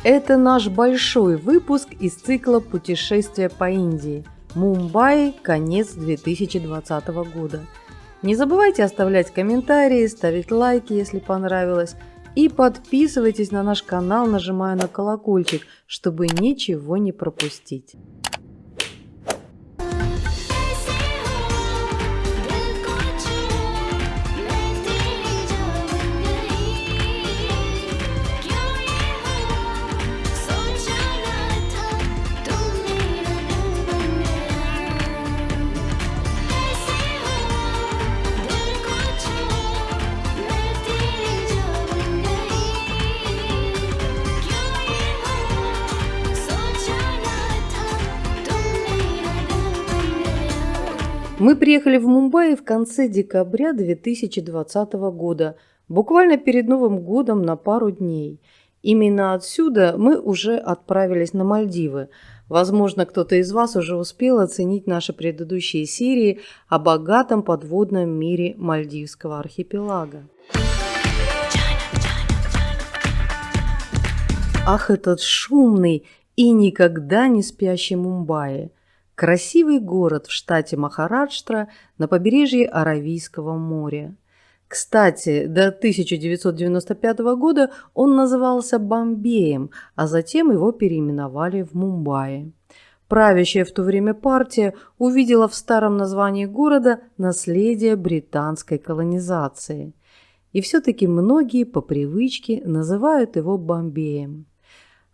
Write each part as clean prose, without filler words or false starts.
Это наш большой выпуск из цикла «Путешествия по Индии». Мумбаи, конец 2020 года. Не забывайте оставлять комментарии, ставить лайки, если понравилось, и подписывайтесь на наш канал, нажимая на колокольчик, чтобы ничего не пропустить. Мы приехали в Мумбаи в конце декабря 2020 года, буквально перед Новым годом на пару дней. Именно отсюда мы уже отправились на Мальдивы. Возможно, кто-то из вас уже успел оценить наши предыдущие серии о богатом подводном мире Мальдивского архипелага. Ах, этот шумный и никогда не спящий Мумбаи! Красивый город в штате Махараштра на побережье Аравийского моря. Кстати, до 1995 года он назывался Бомбеем, а затем его переименовали в Мумбаи. Правящая в то время партия увидела в старом названии города наследие британской колонизации. И все-таки многие по привычке называют его Бомбеем.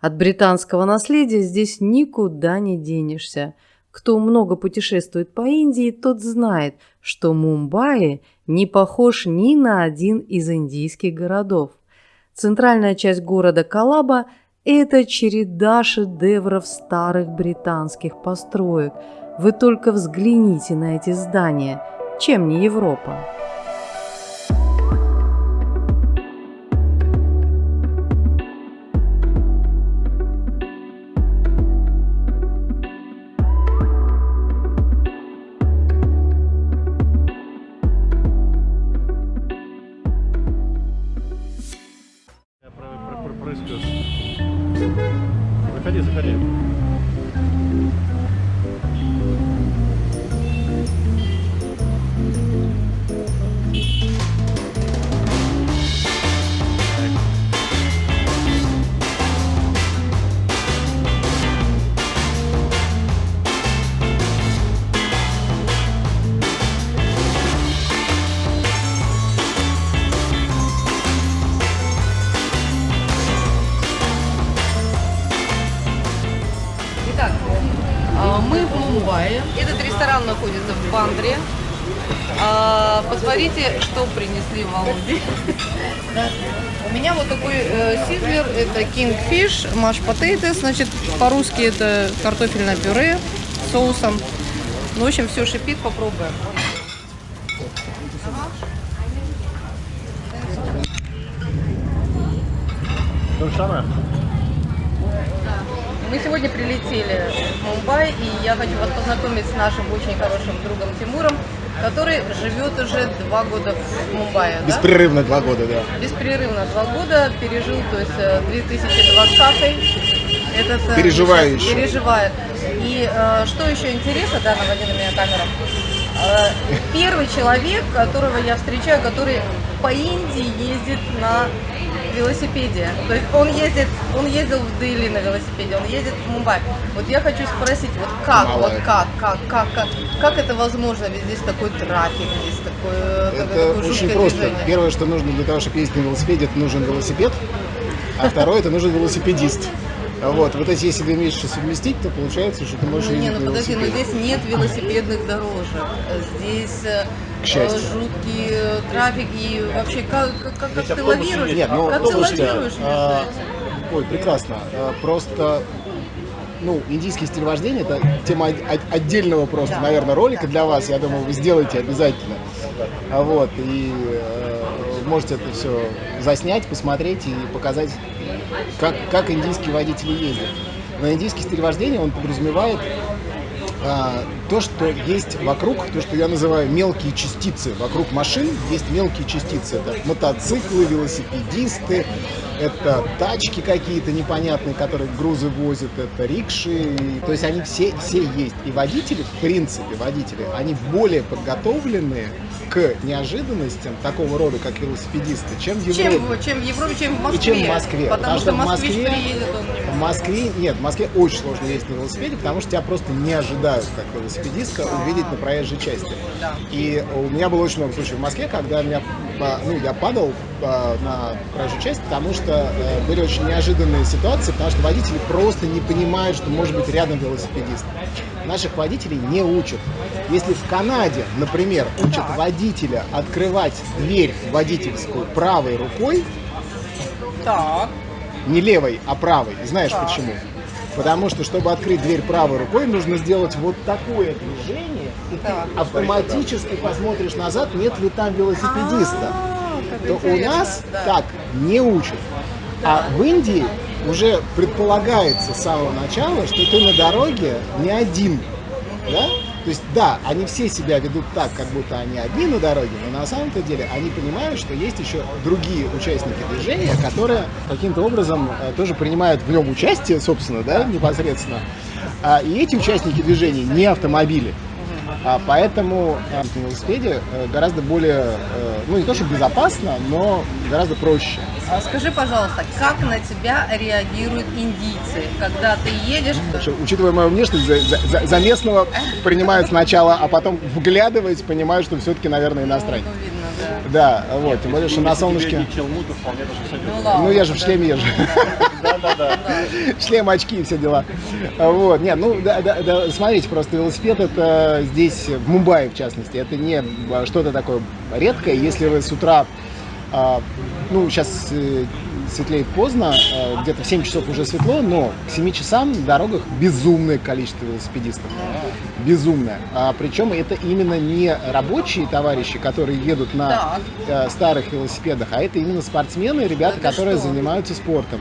От британского наследия здесь никуда не денешься. Кто много путешествует по Индии, тот знает, что Мумбаи не похож ни на один из индийских городов. Центральная часть города Колаба – это череда шедевров старых британских построек. Вы только взгляните на эти здания, чем не Европа. Заходи. Мы в Мумбаи. Этот ресторан находится в Бандре. Посмотрите, что принесли в Ауди. У меня вот такой сизлер, это Kingfish, mashed potatoes, значит, по-русски это картофельное пюре с соусом. Ну, в общем, все шипит, попробуем. То же самое? Мы сегодня прилетели в Мумбаи, и я хочу вас познакомить с нашим очень хорошим другом Тимуром, который живет уже 2 года в Мумбаи. Беспрерывно 2 года, да. Беспрерывно 2 года, пережил, то есть 2020 этот переживающий. Переживает. И что еще интересно, да, наводи на меня камера, первый человек, которого я встречаю, который по Индии ездит на велосипеде. То есть он ездил в Дели на велосипеде, он ездит в Мумбаи. Вот я хочу спросить, вот как это возможно? Ведь здесь такой трафик, здесь такое очень жуткое просто. движение. Первое, что нужно для того, чтобы ездить на велосипеде, это нужен велосипед, а второе, это нужен велосипедист. Вот эти, если 2 вещи совместить, то получается, что ты можешь ездить на подожди, но велосипеде. здесь нет велосипедных дорожек, здесь жуткий трафик, и вообще как ты лавируешь? Нет, как ты лавируешь между этим? Ой, прекрасно. Просто, индийский стиль вождения – это тема отдельного просто, наверное, ролика для вас. Я думаю, вы сделаете обязательно. И можете это все заснять, посмотреть и показать, как индийские водители ездят. Но индийский стиль вождения, он подразумевает То, что есть вокруг, то, что я называю мелкие частицы. Вокруг машин есть мелкие частицы. Это мотоциклы, велосипедисты, это тачки какие-то непонятные, которые грузы возят, это рикши. То есть они все есть. И водители, в принципе, они более подготовленные к неожиданностям такого рода, как велосипедисты, чем в Европе. Чем в Европе, чем в Москве. И чем в Москве. Потому что в москвич Москве, приедет, он не может. в Москве очень сложно ездить на велосипеде, потому что тебя просто не ожидают, как велосипедистка, увидеть на проезжей части. Да. И у меня было очень много случаев в Москве, когда я падал на проезжую часть, потому что были очень неожиданные ситуации, потому что водители просто не понимают, что может быть рядом велосипедист. Наших водителей не учат. Если в Канаде, например, учат водителя открывать дверь водительскую правой рукой, Так. не левой, а правой, знаешь Так. почему? Потому что, чтобы открыть дверь правой рукой, нужно сделать вот такое движение, и Так. ты автоматически посмотришь назад, нет ли там велосипедиста. Как То у интересно, нас да. так не учат. А в Индии уже предполагается с самого начала, что ты на дороге не один. Да? То есть, да, они все себя ведут так, как будто они одни на дороге, но на самом-то деле они понимают, что есть еще другие участники движения, которые каким-то образом тоже принимают в нем участие, собственно, да, непосредственно. И эти участники движения не автомобили. Поэтому на велосипеде гораздо более, ну не то что безопасно, но гораздо проще. Скажи, пожалуйста, как на тебя реагируют индийцы, когда ты едешь? Вообще, учитывая мою внешность, за местного принимают сначала, а потом, вглядываясь, понимают, что все-таки, наверное, иностранец. Ну, видно, да. Да, вот, тем более, что на солнышке... Ну, ладно, Ну, я же в шлеме езжу. Да. Шлем, очки и все дела. Вот, нет, ну, да, смотрите, просто велосипед это здесь, в Мумбаи, в частности, это не что-то такое редкое. Если вы с утра, ну, сейчас светлеет поздно, где-то в 7 часов уже светло, но к 7 часам на дорогах безумное количество велосипедистов. Безумное. Причем это именно не рабочие товарищи, которые едут на старых велосипедах, а это именно спортсмены, ребята, Это которые что? занимаются спортом.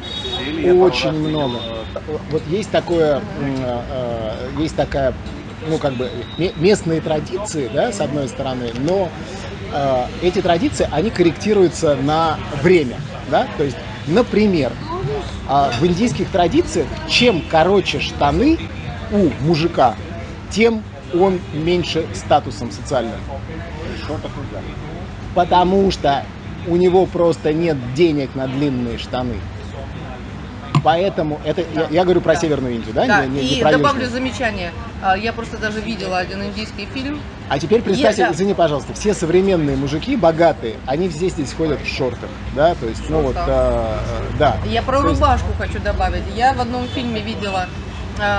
Очень много. Вот есть такая, ну, как бы, местные традиции, да, с одной стороны, но эти традиции, они корректируются на время, да, то есть, например, в индийских традициях, чем короче штаны у мужика, тем он меньше статусом социальным. Потому что у него просто нет денег на длинные штаны. Поэтому это я говорю про Северную Индию, да? Да, Не и про добавлю Южную. замечание. Я просто даже видела один индийский фильм. А теперь представьте, Да. извини, пожалуйста, все современные мужики, богатые, они все здесь ходят в шортах, да, то есть, ну вот, да. Я про То есть- рубашку хочу добавить. Я в одном фильме видела,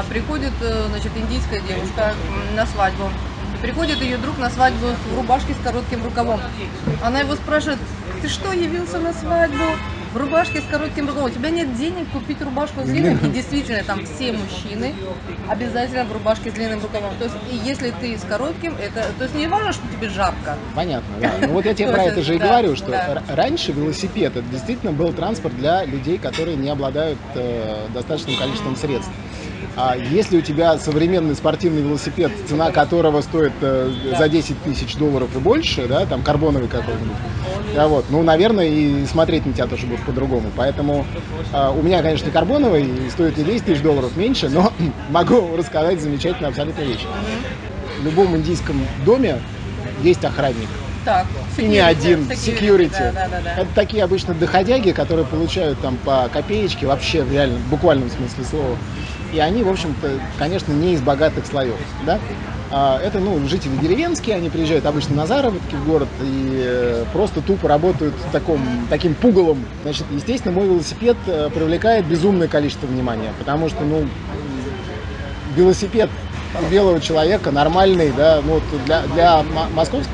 приходит, значит, индийская девушка на свадьбу. И приходит ее друг на свадьбу в рубашке с коротким рукавом. Она его спрашивает: ты что, явился на свадьбу в рубашке с коротким рукавом? У тебя нет денег купить рубашку с длинным? И действительно, там все мужчины обязательно в рубашке с длинным рукавом. То есть, и если ты с коротким, это, то есть не важно, что тебе жарко. Понятно, да. Ну вот я тебе про это же и Да, говорю, что да. раньше велосипед это действительно был транспорт для людей, которые не обладают достаточным количеством средств. А если у тебя современный спортивный велосипед, цена которого стоит за 10 тысяч долларов и больше, да, там карбоновый какой-нибудь, вот, ну, наверное, и смотреть на тебя тоже будет по-другому. Поэтому у меня, конечно, не карбоновый, и стоит не 10 тысяч долларов меньше, но могу рассказать замечательную абсолютно вещь. В любом индийском доме есть охранник. Так, И не один, security. security. Да. Это такие обычно доходяги, которые получают там по копеечке, вообще в реально, в буквальном смысле слова. И они, в общем-то, конечно, не из богатых слоев, да. Это, ну, жители деревенские, они приезжают обычно на заработки в город и просто тупо работают таким пугалом. Значит, естественно, мой велосипед привлекает безумное количество внимания, потому что, ну, велосипед белого человека нормальный, да, ну, вот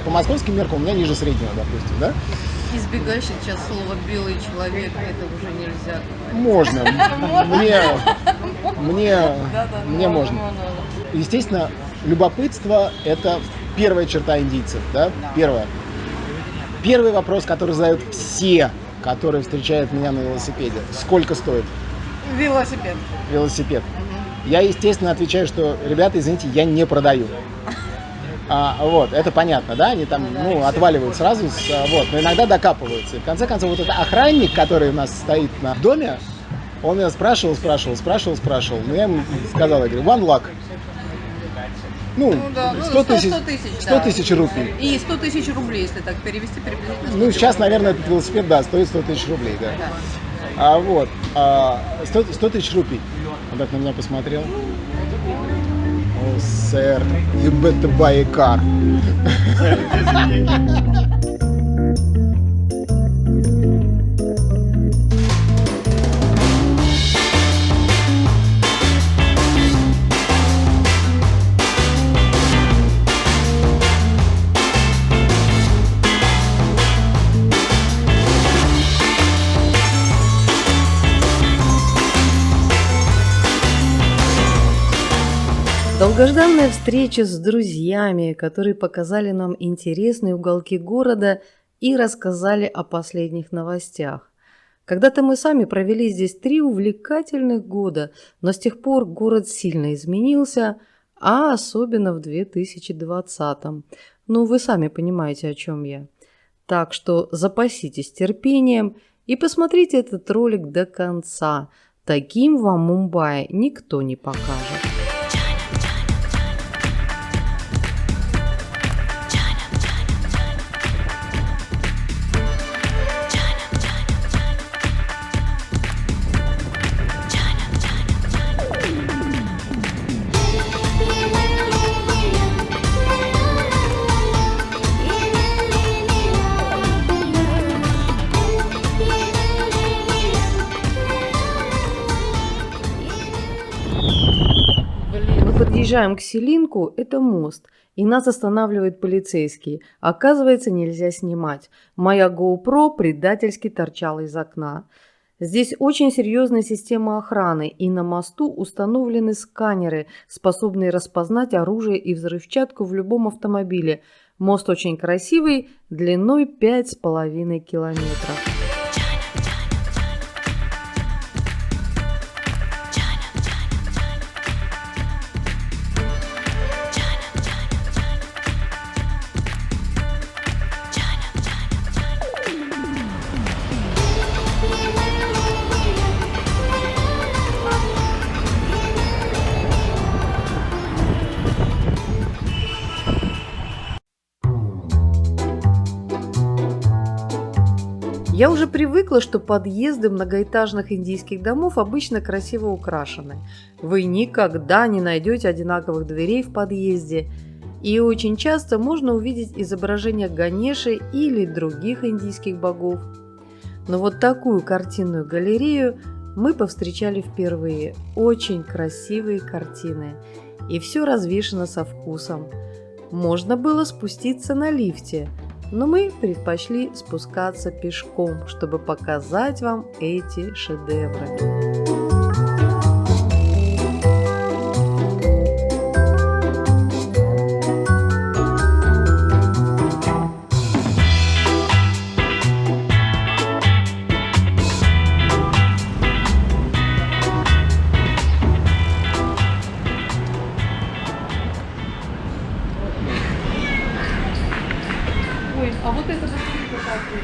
по московским меркам у меня ниже среднего, допустим, да. Избегай сейчас слова «белый человек», это уже нельзя говорить. Можно. Мне можно. Ну. Естественно, любопытство – это первая черта индийцев, да? Первое. Первый вопрос, который задают все, которые встречают меня на велосипеде. Сколько стоит Велосипед. велосипед? Я, естественно, отвечаю, что, ребята, извините, я не продаю. Вот, это понятно, да, они там, отваливают сразу, вот, но иногда докапываются. И в конце концов, вот этот охранник, который у нас стоит на доме, он меня спрашивал, но я ему сказал, я говорю, one lakh. 100 тысяч рупий. И 100 тысяч рублей, если так перевести приблизительно. Сейчас, наверное, этот велосипед, да, стоит 100 тысяч рублей, да. 100 тысяч рупий. Он так на меня посмотрел. Oh, sir, you better buy a car. Долгожданная встреча с друзьями, которые показали нам интересные уголки города и рассказали о последних новостях. Когда-то мы сами провели здесь 3 увлекательных года, но с тех пор город сильно изменился, а особенно в 2020-м. Вы сами понимаете, о чем я. Так что запаситесь терпением и посмотрите этот ролик до конца. Таким вам Мумбаи никто не покажет. Подъезжаем к Селинку, это мост, и нас останавливает полицейский. Оказывается, нельзя снимать. Моя GoPro предательски торчала из окна. Здесь очень серьезная система охраны, и на мосту установлены сканеры, способные распознать оружие и взрывчатку в любом автомобиле. Мост очень красивый, длиной 5,5 километров. Я уже привыкла, что подъезды многоэтажных индийских домов обычно красиво украшены. Вы никогда не найдете одинаковых дверей в подъезде, и очень часто можно увидеть изображения Ганеши или других индийских богов. Но вот такую картинную галерею мы повстречали впервые. Очень красивые картины, и все развешено со вкусом. Можно было спуститься на лифте, но мы предпочли спускаться пешком, чтобы показать вам эти шедевры. А вот это посмотрите, какой.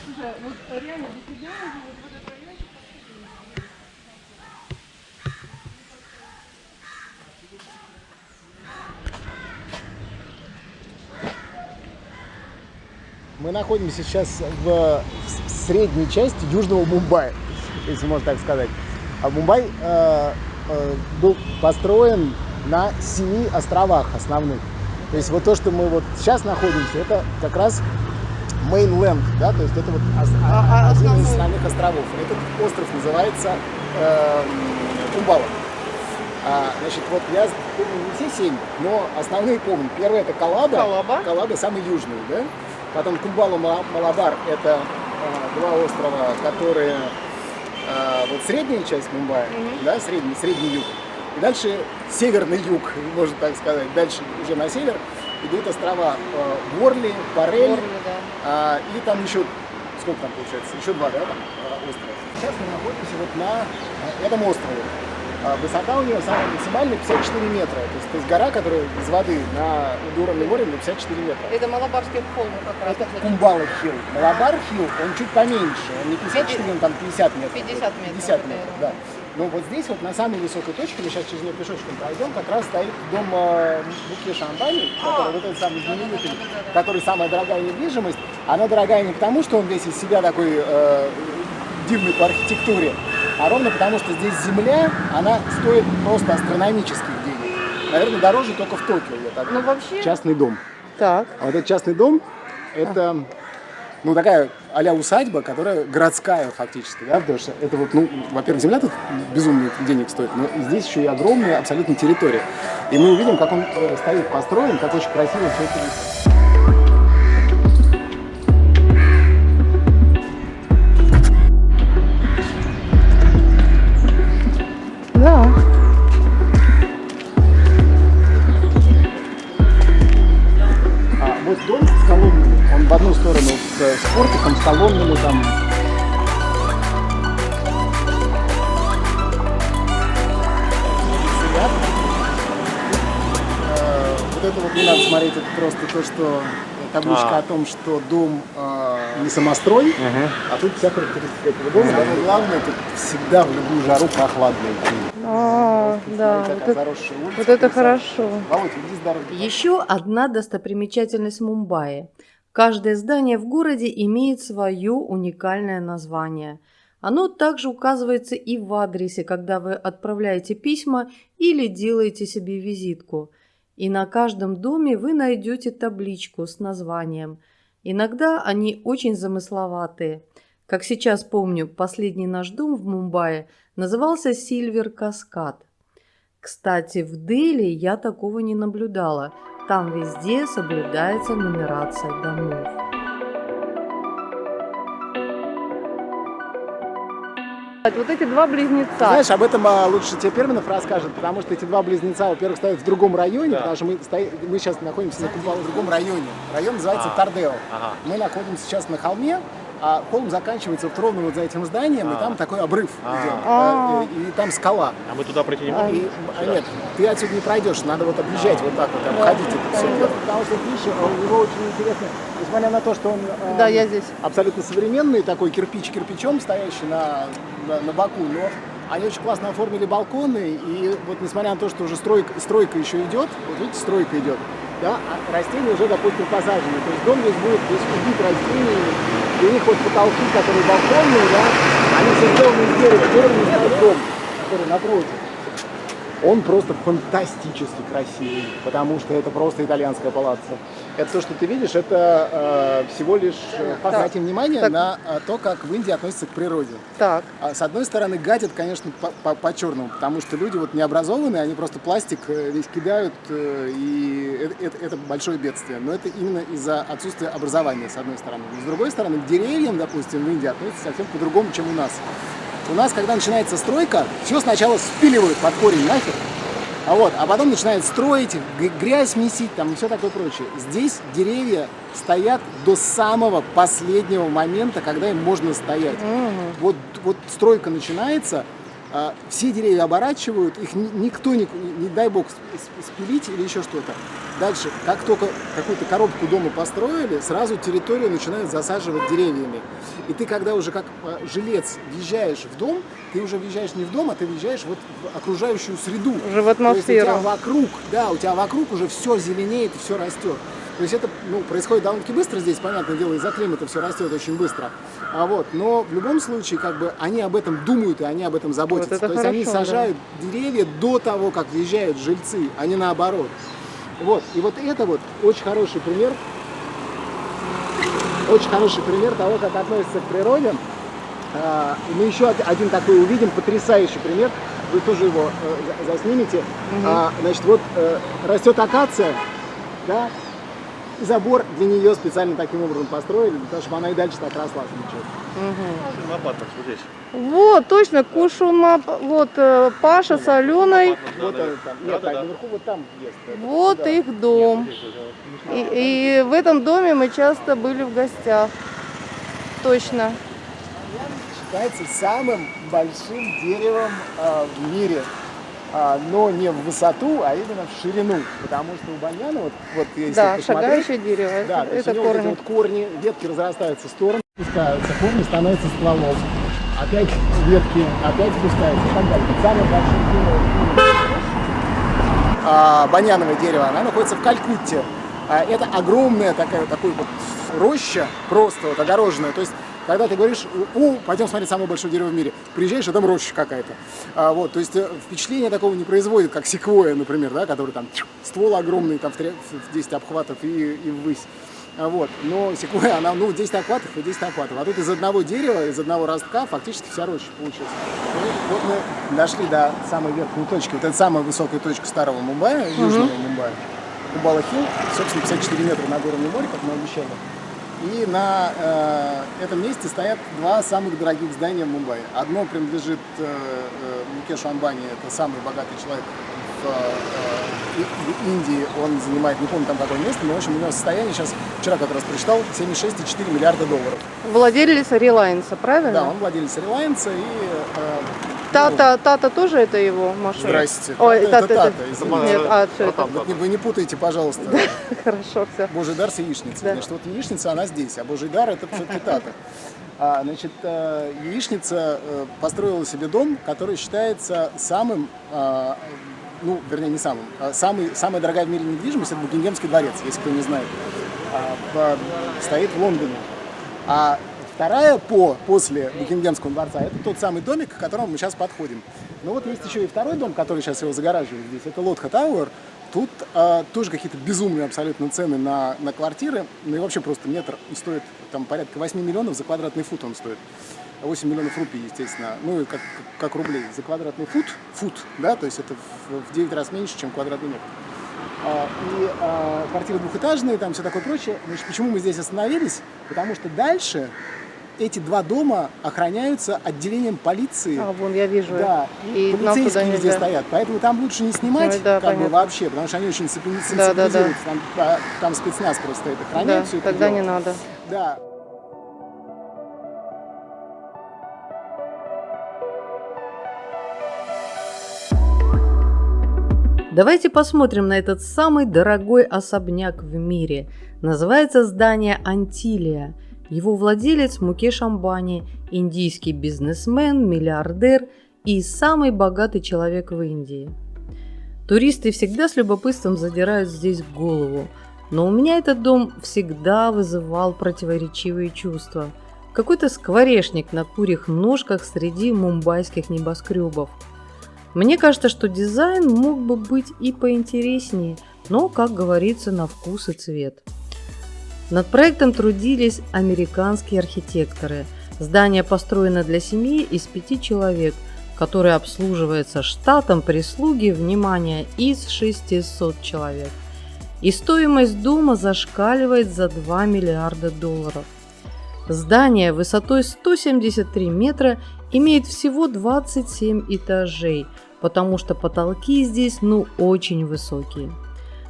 Слушай, вот реально без тебя уже вот в этот райончик. Мы находимся сейчас в средней части южного Мумбаи, если можно так сказать. А Мумбай был построен на 7 островах основных. То есть вот то, что мы вот сейчас находимся, это как раз mainland, да, то есть это вот один из основных островов. Этот остров называется Кумбала. Значит, вот я помню не все 7, но основные помню. Первый это Колаба. Колаба самый южный, да? Потом Кумбала-Малабар, это 2 острова, которые вот средняя часть Мумбаи, да, средний юг, и дальше северный юг, можно так сказать. Дальше уже на север идут острова Ворли, Парель, и там еще, сколько там получается, еще 2, да, там острова. Сейчас мы находимся вот на этом острове. Высота у нее самая максимальная 54 метра. То есть гора, которая из воды на уровне моря, 54 метра. Это Малабарский холм как раз. Это Кумбала Хилл. Малабар Хилл, он чуть поменьше. Он не 54, он там 50 метров. 50 метров. 50 метров, да. Но вот здесь вот на самой высокой точке, мы сейчас через нее пешочком пройдем, как раз стоит дом Мукеша Амбани, который вот этот самый знаменитый, который самая дорогая недвижимость. Она дорогая не потому, что он весь из себя такой дивный по архитектуре, а ровно потому, что здесь земля, она стоит просто астрономических денег. Наверное, дороже только в Токио. Ну, вообще... Частный дом. Так. А вот этот частный дом, это, ну, такая а-ля усадьба, которая городская фактически, да, потому что это вот, ну, во-первых, земля тут безумных денег стоит, но здесь еще и огромная абсолютно территория. И мы увидим, как он стоит построен, как очень красиво все это. Да. Вот дом с колоннами, он в одну сторону с портиком, с колоннами там. Вот это вот не надо смотреть, это просто то, что табличка о том, что дом не самострой, а тут вся характеристика этого дома. Самое главное, тут всегда в любую жару прохладный. Да, вот это хорошо. Володь, иди с дороги. Еще одна достопримечательность Мумбаи. Каждое здание в городе имеет свое уникальное название. Оно также указывается и в адресе, когда вы отправляете письма или делаете себе визитку. И на каждом доме вы найдете табличку с названием. Иногда они очень замысловатые. Как сейчас помню, последний наш дом в Мумбаи назывался Сильвер Каскад. Кстати, в Дели я такого не наблюдала. Там везде соблюдается нумерация домов. Вот эти два близнеца. Знаешь, об этом лучше тебе Перминов расскажет, потому что эти два близнеца, во-первых, стоят в другом районе, потому что мы сейчас находимся на Кумбала в другом районе. Район называется Тардео. Мы находимся сейчас на холме, а холм заканчивается вот ровно вот за этим зданием, и там такой обрыв идет, и там скала. А мы туда пройти не можем? Нет, ты отсюда не пройдешь, надо вот объезжать вот так вот, обходить это все дело. Потому что, видишь, его очень интересно, несмотря на то, что он Да, я здесь. абсолютно современный, такой кирпич кирпичом стоящий на боку, но они очень классно оформили балконы, и вот несмотря на то, что уже стройка еще идет, вот видите, стройка идет, да, а растения уже, допустим, посажены, то есть дом здесь будет убит растениями, и у них вот потолки, которые балконные, да, они все сделаны из дерева, дерево не стоит дом, который напротив. Он просто фантастически красивый, потому что это просто итальянская палаццо. Это то, что ты видишь, это всего лишь обратите внимание на то, как в Индии относятся к природе. Так. С одной стороны, гадят, конечно, по-черному, потому что люди вот необразованные, они просто пластик весь кидают, и это большое бедствие. Но это именно из-за отсутствия образования, с одной стороны. Но с другой стороны, к деревьям, допустим, в Индии относятся совсем по-другому, чем у нас. У нас, когда начинается стройка, все сначала спиливают под корень нахер, а потом начинают строить, грязь месить там и все такое прочее. Здесь деревья стоят до самого последнего момента, когда им можно стоять. Вот стройка начинается, все деревья оборачивают, их никто не дай бог спилить или еще что-то. Дальше, как только какую-то коробку дома построили, сразу территорию начинают засаживать деревьями. И ты, когда уже как жилец въезжаешь в дом, ты уже въезжаешь не в дом, а ты въезжаешь вот в окружающую среду. Уже в атмосферу. То есть у тебя вокруг уже все зеленеет и все растет. То есть это происходит довольно-таки быстро здесь, понятное дело, из-за климата все растет очень быстро. Но в любом случае, как бы, они об этом думают и они об этом заботятся. Вот это то есть хорошо, они сажают деревья до того, как въезжают жильцы, а не наоборот. И вот это вот очень хороший пример. Очень хороший пример того, как относятся к природе. И мы еще один такой увидим, потрясающий пример. Вы тоже его заснимете. Значит, растет акация, да, И забор для нее специально таким образом построили, для того, чтобы она и дальше так росла. Лопаток вот здесь. Вот, точно, Кушума, вот Паша с Аленой, Вот там. Нет, так, наверху вот там есть. вот Да. их дом. И в этом доме мы часто были в гостях. Точно. Считается самым большим деревом в мире. Но не в высоту, а именно в ширину. Потому что у баньяна, вот если Да, посмотреть, шагающее дерево, да, то есть это у него вот эти корни. вот корни, ветки разрастаются в сторону, спускаются, корни становятся стволом. Опять ветки, опять спускаются и так далее. Это самое большое дерево. Баньяновое дерево, она находится в Калькутте. Это огромная такая вот роща, просто вот огороженная. То есть, когда ты говоришь, пойдем смотреть самое большое дерево в мире, приезжаешь, а там роща какая-то. Вот, то есть впечатление такого не производит, как секвойя, например, да, который там ствол огромный, там в 10 обхватов и ввысь. Вот. Но секвойя, она 10 обхватов и 10 обхватов. А тут из одного дерева, из одного ростка фактически вся роща получилась. Вот мы дошли до самой верхней точки. Вот это самая высокая точка старого Мумбаи, южного Мумбаи. Кубала-Хилл, собственно, 54 метра над уровнем моря, как мы обещали. И на этом месте стоят два самых дорогих здания в Мумбаи. Одно принадлежит Мукешу Амбани, это самый богатый человек в Индии. Он занимает, не помню там какое место, но в общем у него состояние сейчас, вчера как раз прочитал, 76,4 миллиарда долларов. Владелец Релайнса, правильно? Да, он владелец Релайнса и... Тата тоже это его машина? Здрасте. Ой, это Тата, Нет, извините. все это. Вы не путайте, пожалуйста, Хорошо, все. Божий дар с яичницей. Да. Значит, вот яичница, она здесь, а Божий дар это все-таки Тата. Значит, яичница построила себе дом, который считается самым, вернее, не самым, самая дорогая в мире недвижимость, это Букингемский дворец, если кто не знает, стоит в Лондоне. А вторая после Букингемского дворца, это тот самый домик, к которому мы сейчас подходим. Но вот есть еще и второй дом, который сейчас его загораживает здесь, это Лотха Тауэр. Тут тоже какие-то безумные абсолютно цены на квартиры. Ну и вообще просто метр стоит там порядка 8 миллионов за квадратный фут он стоит. 8 миллионов рупий, естественно. Ну и как рублей за квадратный фут, да, то есть это в 9 раз меньше, чем квадратный метр. Квартиры двухэтажные, там все такое прочее. Значит, почему мы здесь остановились? Потому что дальше эти два дома охраняются отделением полиции. Вон я вижу. Да, и полицейские везде стоят. Поэтому там лучше не снимать вообще, потому что они очень сенсибилизируются. Там спецназ просто стоит, охраняет все это тогда дело. Не надо. Да. Давайте посмотрим на этот самый дорогой особняк в мире. Называется здание Антилия. Его владелец Мукеш Амбани, индийский бизнесмен, миллиардер и самый богатый человек в Индии. Туристы всегда с любопытством задирают здесь голову, но у меня этот дом всегда вызывал противоречивые чувства. Какой-то скворечник на курьих ножках среди мумбайских небоскребов. Мне кажется, что дизайн мог бы быть и поинтереснее, но, как говорится, на вкус и цвет. Над проектом трудились американские архитекторы. Здание построено для семьи из 5 человек, которое обслуживается штатом прислуги, внимание, из 600 человек. И стоимость дома зашкаливает за 2 миллиарда долларов. Здание высотой 173 метра имеет всего 27 этажей, потому что потолки здесь очень высокие.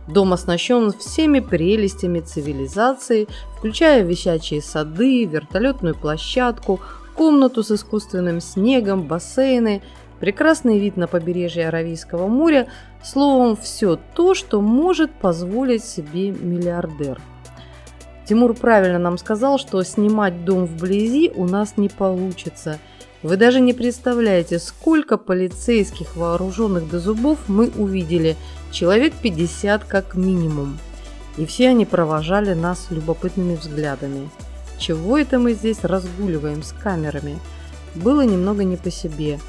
Дом оснащен всеми прелестями цивилизации, включая висячие сады, вертолетную площадку, комнату с искусственным снегом, бассейны, прекрасный вид на побережье Аравийского моря, словом, все то, что может позволить себе миллиардер. Тимур правильно нам сказал, что снимать дом вблизи у нас не получится. Вы даже не представляете, сколько полицейских, вооруженных до зубов, мы увидели. Человек 50 как минимум. И все они провожали нас любопытными взглядами. Чего это мы здесь разгуливаем с камерами? Было немного не по себе.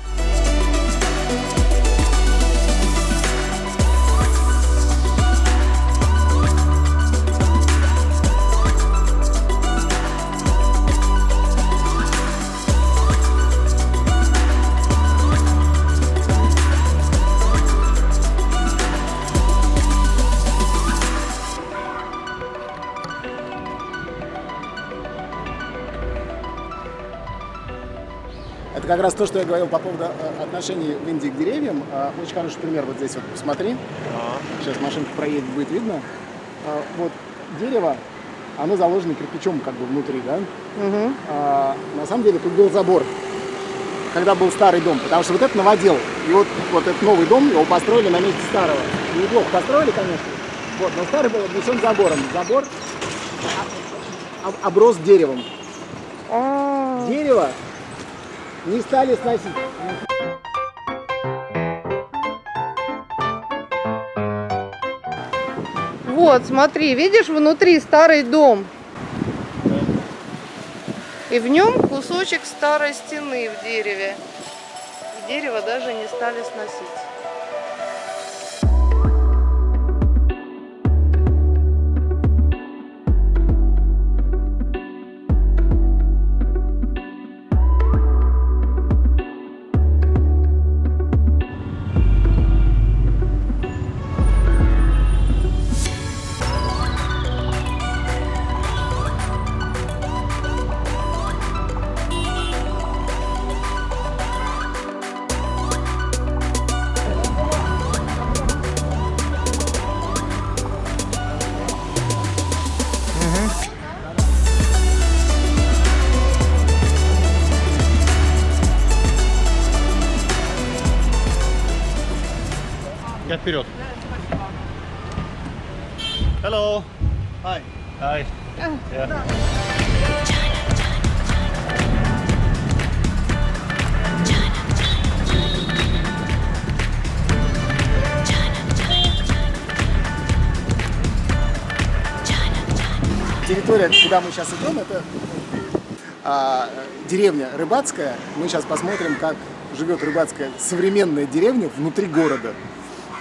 Это как раз то, что я говорил по поводу отношений в Индии к деревьям. Очень хороший пример вот здесь вот, посмотри. Сейчас машинка проедет, будет видно. Вот дерево, оно заложено кирпичом как бы внутри, да? На самом деле тут был забор, когда был старый дом, потому что вот это новодел. И вот этот новый дом, его построили на месте старого. Неплохо построили, конечно. Вот, но старый был обнесен забором. Забор оброс деревом. Дерево не стали сносить. Вот, смотри, видишь, внутри старый дом. И в нем кусочек старой стены в дереве. Дерево даже не стали сносить. Я вперед. Hello. Hi. Hi. Yeah. Территория, куда мы сейчас идем, это деревня рыбацкая. Мы сейчас посмотрим, как живет рыбацкая современная деревня внутри города.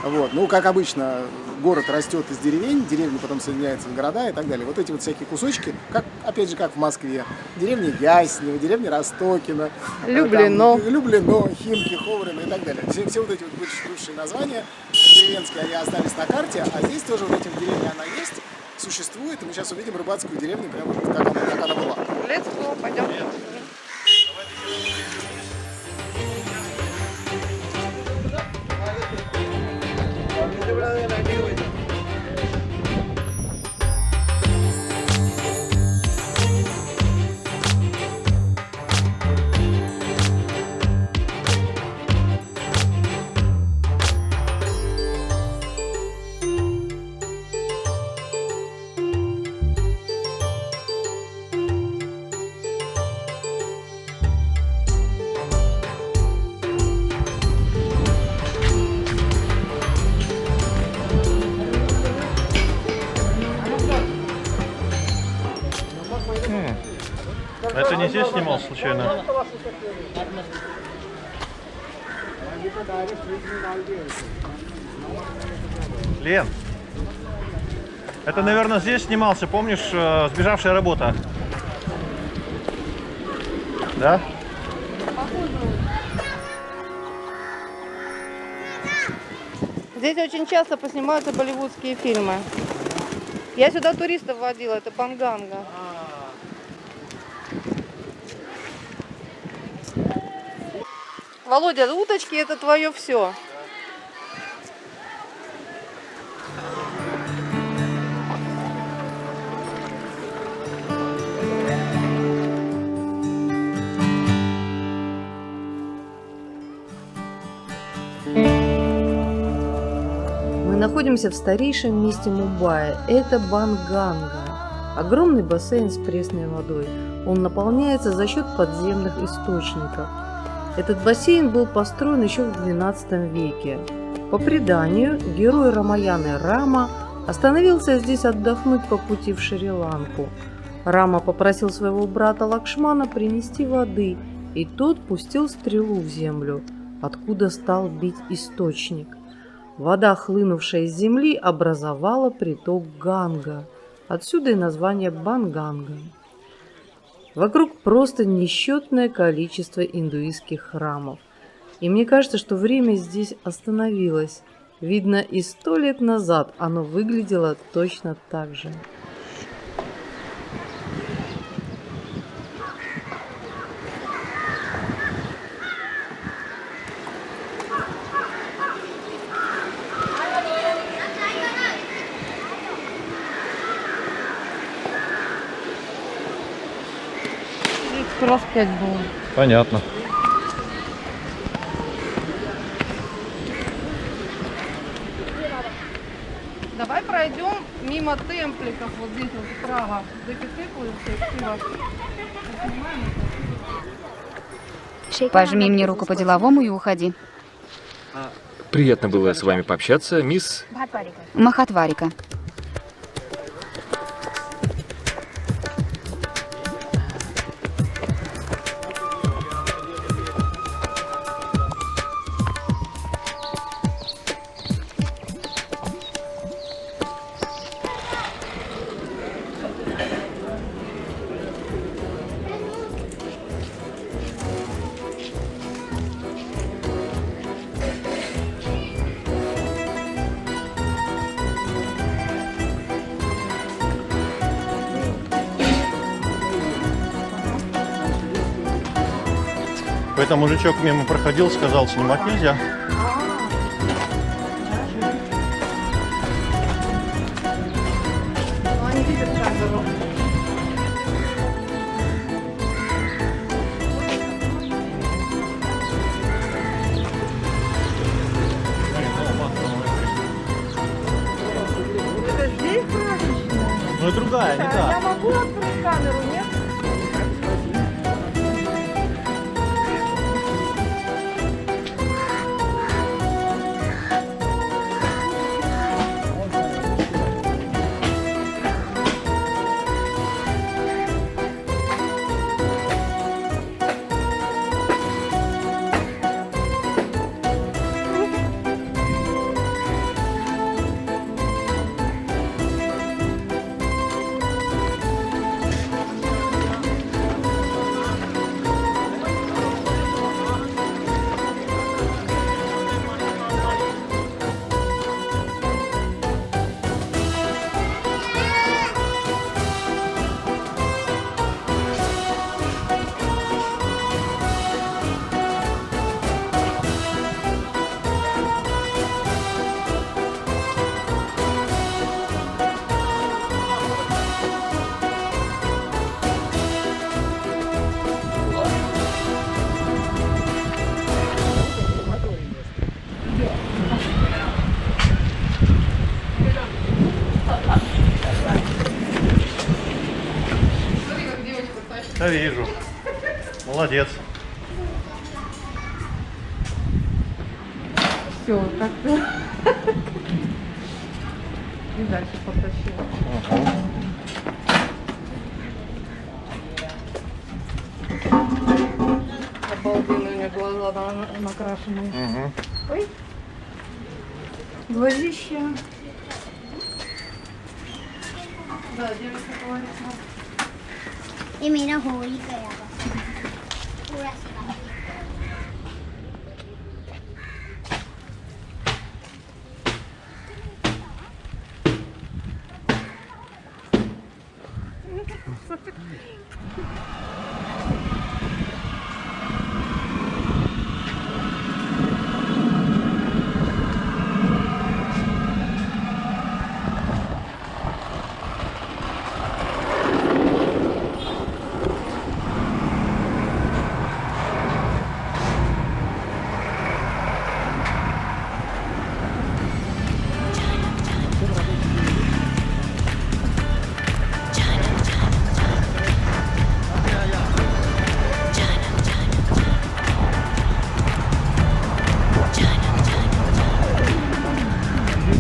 Вот. Ну, как обычно, город растет из деревень, деревни потом соединяются в города и так далее. Вот эти вот всякие кусочки, как, опять же, как в Москве. Деревня Яснево, деревня Ростокино, Люблино. Люблино, Химки, Ховрина и так далее. Все вот эти вот бывшие названия деревенские, они остались на карте, а здесь тоже вот эти деревни она есть, существует, и мы сейчас увидим рыбацкую деревню, прямо как она была. Let's go, пойдем. Это не здесь снимал случайно? Лен, это, наверное, здесь снимался, помнишь, «Сбежавшая работа»? Да? Здесь очень часто поснимаются болливудские фильмы. Я сюда туристов водила, это Банганга. Володя, уточки это твое все. Мы находимся в старейшем месте Мумбаи. Это Банганга. Огромный бассейн с пресной водой. Он наполняется за счет подземных источников. Этот бассейн был построен еще в XII веке. По преданию, герой Рамаяны Рама остановился здесь отдохнуть по пути в Шри-Ланку. Рама попросил своего брата Лакшмана принести воды, и тот пустил стрелу в землю, откуда стал бить источник. Вода, хлынувшая из земли, образовала приток Ганга. Отсюда и название Банганга. Вокруг просто несчетное количество индуистских храмов. И мне кажется, что время здесь остановилось. Видно, и 100 лет назад оно выглядело точно так же. раз 5 было. Понятно. Давай пройдем мимо темпликов, вот здесь вот справа. Пожми мне руку по-деловому и уходи. Приятно было с вами пообщаться, мисс... Махатварика. Какой-то мужичок мимо проходил, сказал, снимать нельзя. Это здесь праздничная? Ну и другая, не Я та. могу открыть камеру, нет? Да вижу. Молодец. Все, как-то. И дальше потащила. Обалденные у меня глаза накрашенные. Ой. Глазища. Да, девушка говорит. ये मेरा हो ही गया पूरा सिला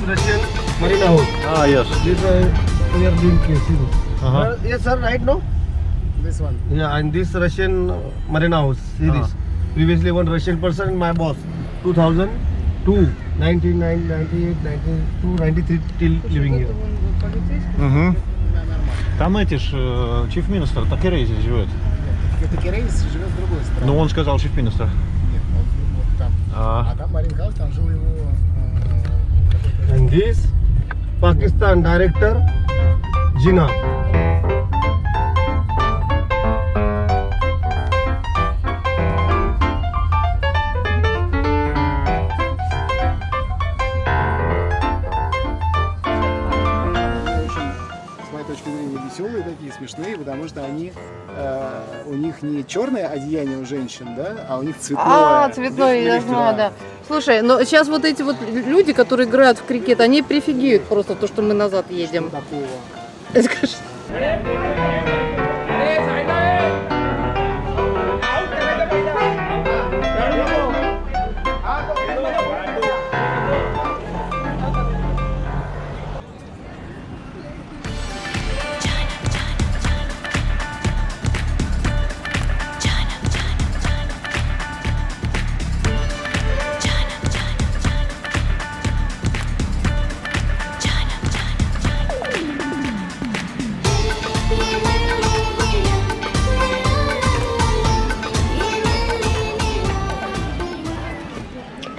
Russian Marina House. Ah, yes. This we are doing casing. Uh-huh. Yes, sir. Right now. This one. Yeah, and this Russian Marina House series. Previously, one Russian person, my boss, 2002, 1998, 92, 93 till living here. Угу. Там эти ж Chief Minister Такерей здесь живет. Такерейс живет в другой стране. Ну он сказал Chief Minister. Нет, он вот там. А. А там Марин Хаус, там жил его... And this Pakistan director, Jinnah. С моей точки зрения, веселые такие, смешные, потому что они у них не черное одеяние у женщин, да, а у них цветное. Цветной, я знаю, да. Слушай, но сейчас вот эти вот люди, которые играют в крикет, они прифигеют просто то, что мы назад едем. Такого. Скажи.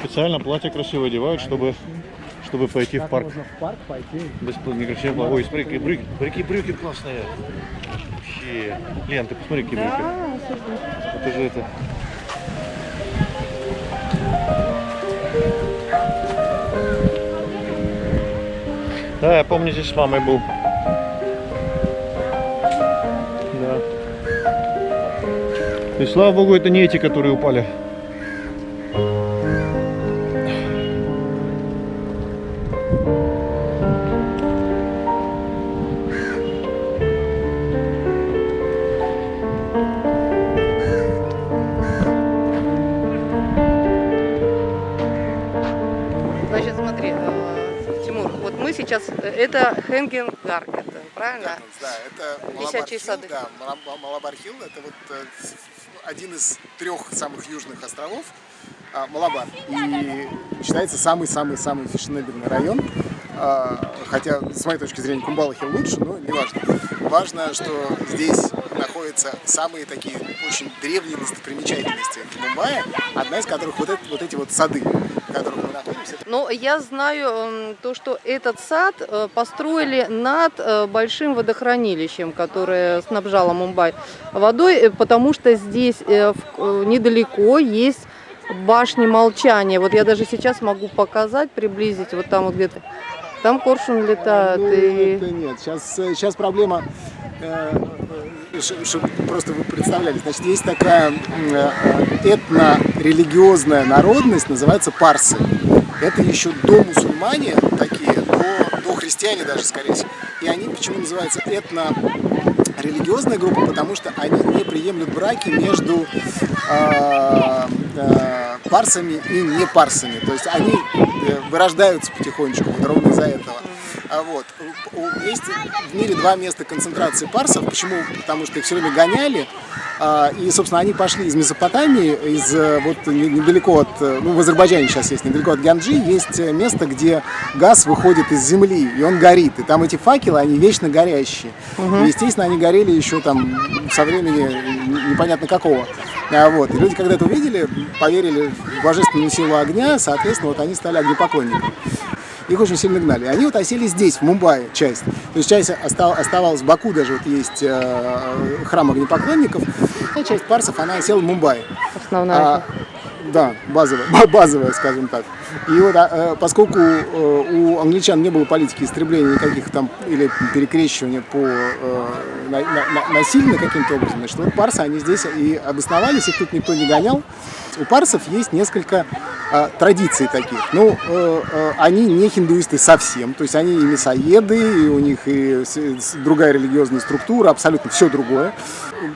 Специально платье красиво одевают, чтобы пойти в парк. Можно в парк пойти. Бесплатно, некрасиво. Ой, смотри, какие брюки классные. Вообще. Лен, ты посмотри, какие брюки. Это же это. Да, я помню, здесь с мамой был. Да. И слава богу, это не эти, которые упали. Значит, смотри, Тимур, вот мы сейчас, это Хенген Гарден, правильно? Да, это Висячие сады. Да, Малабар-Хилл, это вот один из 3 самых южных островов Малабар. И считается самый-самый-самый фешенебельный район. Хотя, с моей точки зрения, Кумбала-Хилл лучше, но не важно. Важно, что здесь находятся самые такие очень древние достопримечательности Мумбаи, одна из которых вот эти вот сады, в которых мы находимся. Но я знаю то, что этот сад построили над большим водохранилищем, которое снабжало Мумбай водой, потому что здесь недалеко есть башня молчания. Вот я даже сейчас могу показать, приблизить, вот там вот где-то. Там коршун летает. Ну, и... это нет. Сейчас проблема, чтобы просто вы представляли, значит, есть такая этно-религиозная народность, называется парсы. Это еще до мусульмане такие, до христиане даже, скорее всего. И они почему называются этно-религиозная группа? Потому что они не приемлют браки между парсами и не парсами. То есть они вырождаются потихонечку, вот ровно из-за этого. Вот. Есть в мире 2 места концентрации парсов. Почему? Потому что их все время гоняли. И, собственно, они пошли из Месопотамии, вот недалеко от, ну, в Азербайджане сейчас есть, недалеко от Ганджи, есть место, где газ выходит из земли, и он горит. И там эти факелы, они вечно горящие. И, естественно, они горели еще там со времени непонятно какого. Вот. И люди, когда это увидели, поверили в божественную силу огня, соответственно, вот они стали огнепоклонниками. Их очень сильно гнали. Они вот осели здесь, в Мумбаи, часть. То есть часть оставалась в Баку, даже вот есть храм огнепоклонников. А часть парсов, она осела в Мумбаи. Основная. Да, базовая, скажем так. И вот, поскольку у англичан не было политики истребления никаких там или перекрещивания по насильно каким-то образом, значит, вот парсы, они здесь и обосновались, их тут никто не гонял. У парсов есть несколько традиций таких. Ну, они не хиндуисты совсем, то есть они и мясоеды, и у них и другая религиозная структура, абсолютно все другое.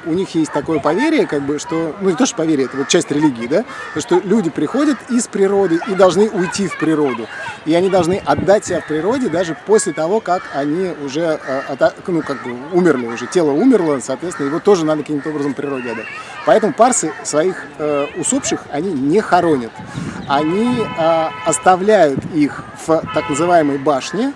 У них есть такое поверье, как бы, что, ну не то, что поверье, это вот часть религии, да, что люди приходят из природы и должны уйти в природу. И они должны отдать себя в природе даже после того, как они уже, ну, как бы умерли уже, тело умерло, соответственно, его тоже надо каким-то образом природе отдать. Поэтому парсы своих усопших они не хоронят. Они оставляют их в так называемой башне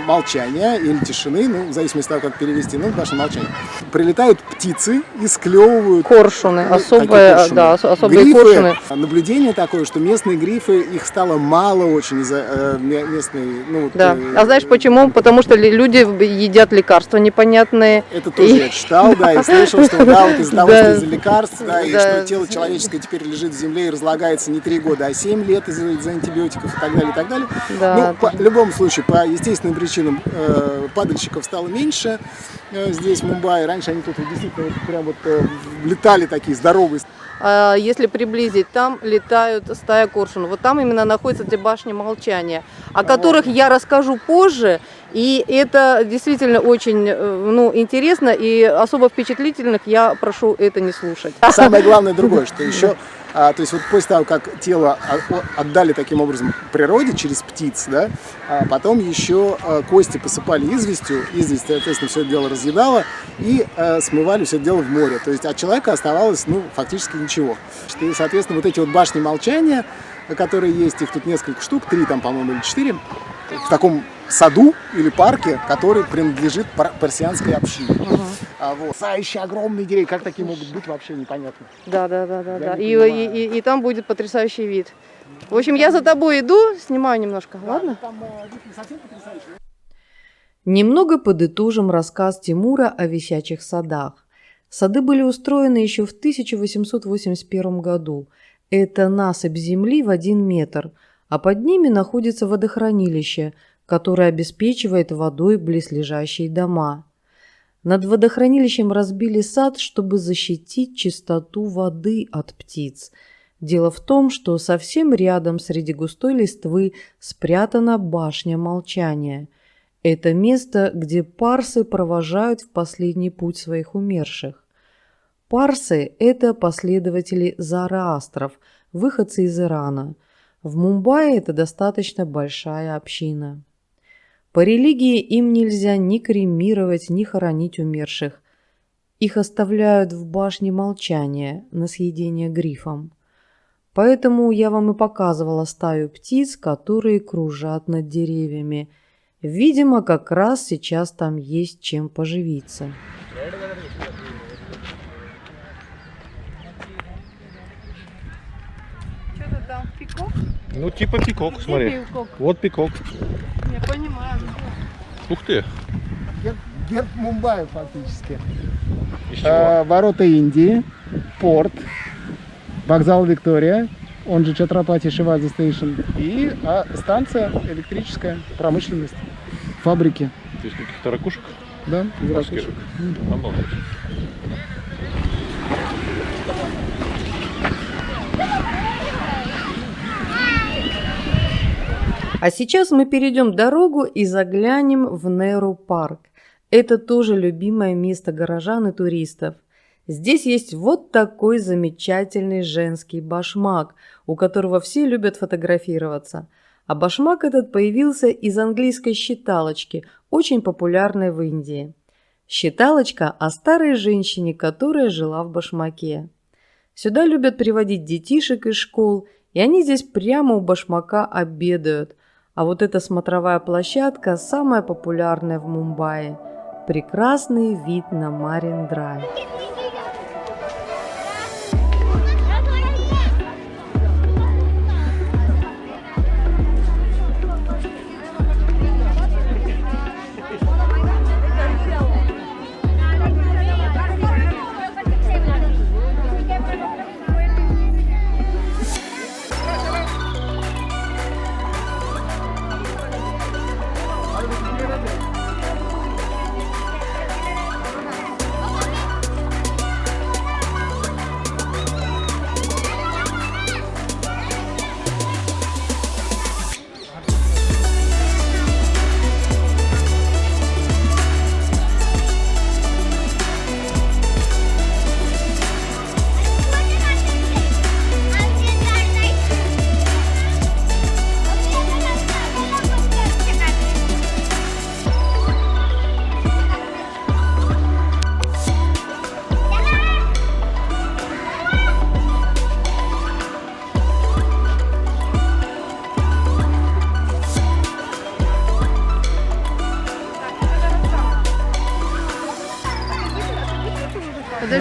молчания или тишины, ну, в зависимости от того, как перевести, ну, башня молчания. Прилетают птицы и склевывают Коршуны, особые, коршуны? да, особые Грифы. коршуны. Наблюдение такое, что местные грифы, их стало мало очень из-за местной, ну, Да. А знаешь почему? Потому что люди едят лекарства непонятные. Это тоже я читал, да, и слышал, что да, вот из-за того, Да. что из-за лекарств, да, и Да. что тело человеческое теперь лежит в земле и разлагается не 3 года, а 7 лет из-за антибиотиков и так далее, и так далее. Да. Ну, в любом случае, по естественным причинам падальщиков стало меньше здесь, в Мумбаи. Раньше видишь, они тут вот действительно вот прям вот летали такие здоровые. А если приблизить, там летают стая коршунов. Вот там именно находятся эти башни молчания, о которых я расскажу позже. И это действительно очень интересно и особо впечатлительных я прошу это не слушать. Самое главное другое, что еще, то есть вот после того, как тело отдали таким образом природе через птиц, да, потом еще кости посыпали известью, известь, соответственно, все это дело разъедало и смывали все это дело в море. То есть от человека оставалось, фактически ничего. И, соответственно, вот эти вот башни молчания, которые есть, их тут несколько штук, 3 там, по-моему, или 4, в таком саду или парке, который принадлежит парсианской общине. Потрясающие огромные деревья, как такие могут быть, вообще непонятно. Да. И там будет потрясающий вид. В общем, я за тобой иду, снимаю немножко, ладно? Там вид не совсем потрясающий. Немного подытожим рассказ Тимура о висячих садах. Сады были устроены еще в 1881 году. Это насыпь земли в 1 метр, а под ними находится водохранилище, которое обеспечивает водой близлежащие дома. Над водохранилищем разбили сад, чтобы защитить чистоту воды от птиц. Дело в том, что совсем рядом среди густой листвы спрятана башня молчания. Это место, где парсы провожают в последний путь своих умерших. Парсы – это последователи зороастров, выходцы из Ирана. В Мумбаи это достаточно большая община. По религии им нельзя ни кремировать, ни хоронить умерших. Их оставляют в башне молчания на съедение грифом. Поэтому я вам и показывала стаю птиц, которые кружат над деревьями. Видимо, как раз сейчас там есть чем поживиться. Что-то там пикок? Ну, типа пикок, смотри. Вот пикок. Я понимаю. Ух ты. Герб Мумбаи фактически. Из чего? Ворота Индии, порт, вокзал Виктория, он же Чатрапати Шиваджи Стейшн, и станция электрическая, промышленность, фабрики. То есть каких-то ракушек? Да, из Морских. ракушек. Обалдеть. А сейчас мы перейдем дорогу и заглянем в Неру-парк. Это тоже любимое место горожан и туристов. Здесь есть вот такой замечательный женский башмак, у которого все любят фотографироваться. А башмак этот появился из английской считалочки, очень популярной в Индии. Считалочка о старой женщине, которая жила в башмаке. Сюда любят приводить детишек из школ, и они здесь прямо у башмака обедают. А вот эта смотровая площадка самая популярная в Мумбаи. Прекрасный вид на Марин-драйв.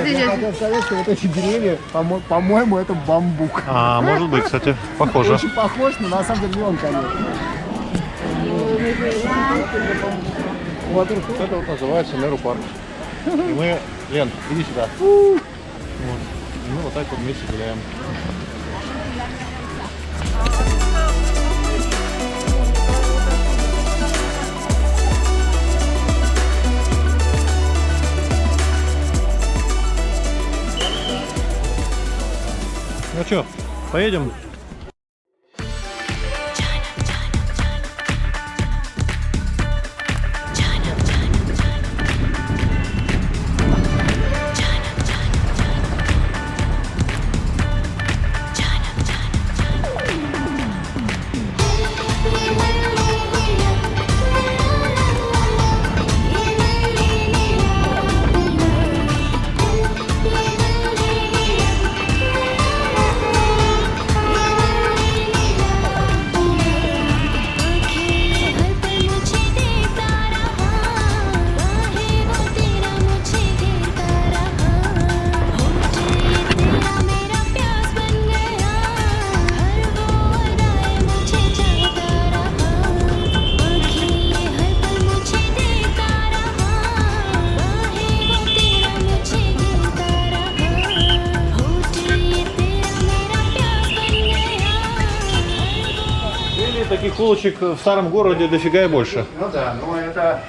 Я хотел сказать, что вот эти деревья, по-моему, это бамбук. А, может быть, кстати, похоже. Очень похож, но на самом деле не он, конечно. Вот это вот называется Неру-парк. И мы, Лен, иди сюда. Вот. И мы вот так вот вместе гуляем. Поедем? Таких улочек в старом городе дофига и больше. Ну да, но это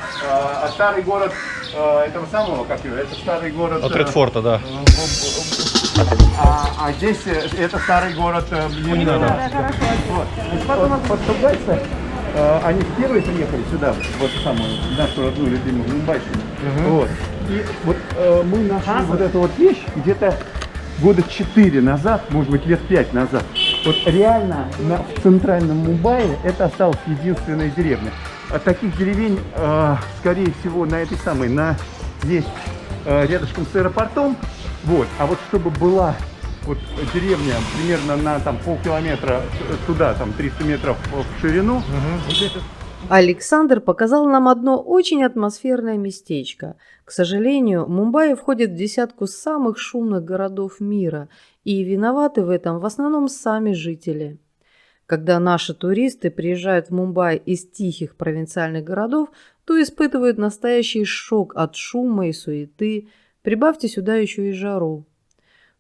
старый город этого самого, как его, это старый город... От Редфорта, да. А здесь это старый город... Не надо. Вот. Португальцы, они первые приехали сюда, вот самую нашу родную любимую Мумбайщину. Вот. И вот мы нашли вот эту вот вещь где-то года 4 назад, может быть лет 5 назад. Вот реально в центральном Мумбаи это осталась единственная деревня. А таких деревень, скорее всего, на этой самой, есть рядышком с аэропортом. Вот. А вот чтобы была вот деревня примерно на там полкилометра туда, там 300 метров в ширину. Вот это... Александр показал нам одно очень атмосферное местечко. К сожалению, Мумбаи входит в десятку самых шумных городов мира, и виноваты в этом в основном сами жители. Когда наши туристы приезжают в Мумбаи из тихих провинциальных городов, то испытывают настоящий шок от шума и суеты. Прибавьте сюда еще и жару.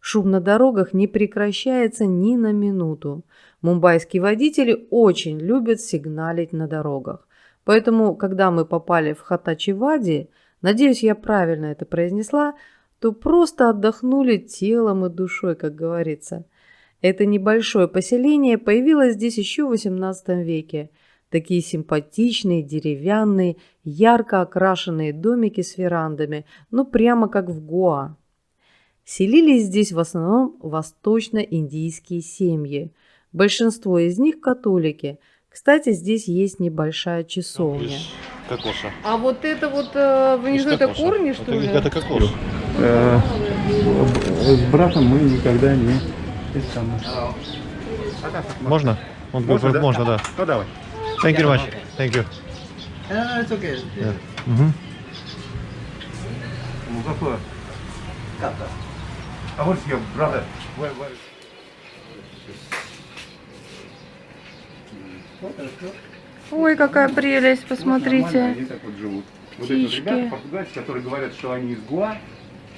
Шум на дорогах не прекращается ни на минуту. Мумбайские водители очень любят сигналить на дорогах. Поэтому, когда мы попали в Хатачи-Вади, надеюсь, я правильно это произнесла, то просто отдохнули телом и душой, как говорится. Это небольшое поселение появилось здесь еще в XVIII веке. Такие симпатичные, деревянные, ярко окрашенные домики с верандами, ну прямо как в Гоа. Селились здесь в основном восточно-индийские семьи. Большинство из них католики. Кстати, здесь есть небольшая часовня. Кокоса. А вот это вот внизу это корни, что ли? Это кокос. С братом мы никогда не... Можно? Он говорит, можно, да. Ну давай. Thank you very much. Thank you. It's okay. Yeah. Мгм. Ну какое? А вот your brother. Ой, какая прелесть, посмотрите. Они так вот живут. Вот эти вот ребята, португальцы, которые говорят, что они из Гоа,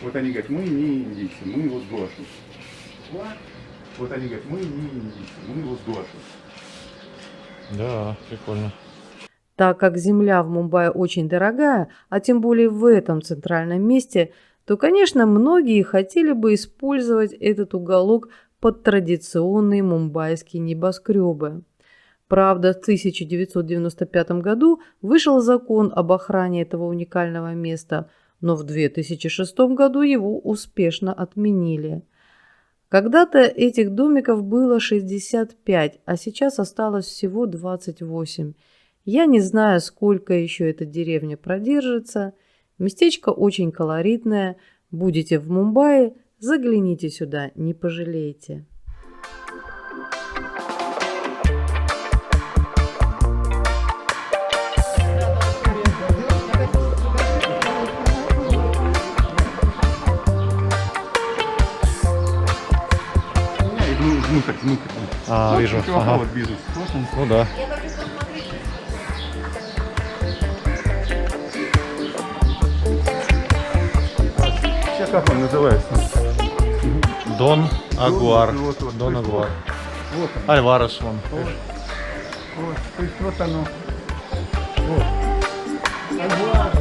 вот они говорят, мы не индийцы, мы вот Гоаши. Вот они говорят, мы не индийцы, мы вот Гоаши. Да, прикольно. Так как земля в Мумбаи очень дорогая, а тем более в этом центральном месте, то, конечно, многие хотели бы использовать этот уголок под традиционные мумбайские небоскребы. Правда, в 1995 году вышел закон об охране этого уникального места, но в 2006 году его успешно отменили. Когда-то этих домиков было 65, а сейчас осталось всего 28. Я не знаю, сколько еще эта деревня продержится. Местечко очень колоритное. Будете в Мумбаи, загляните сюда, не пожалеете. Внутрь. А, вижу. Ага. Вот бизнес. Ну да. Сейчас как он называется? Дон Агуар. Вот. Дон Агуар. Вот он. Альварес вон. Вот. То есть вот оно. Вот. Альвар.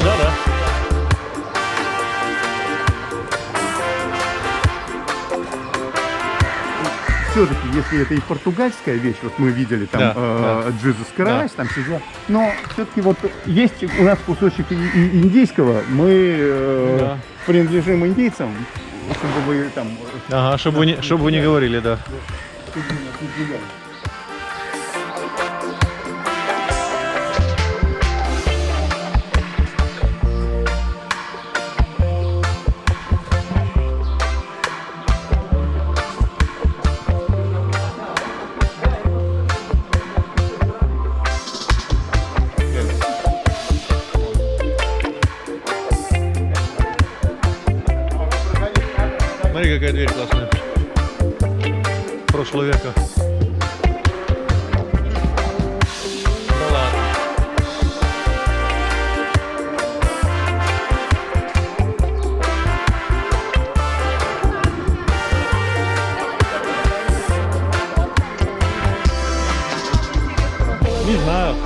Да. все-таки, если это и португальская вещь, вот мы видели там Jesus Christ, там все дела, но все-таки вот есть у нас кусочек и индийского, мы принадлежим индейцам, чтобы вы там... Ага, чтобы вы не говорили, да. Смотри, какая дверь классная. Прошлого века. Да ладно. Не знаю.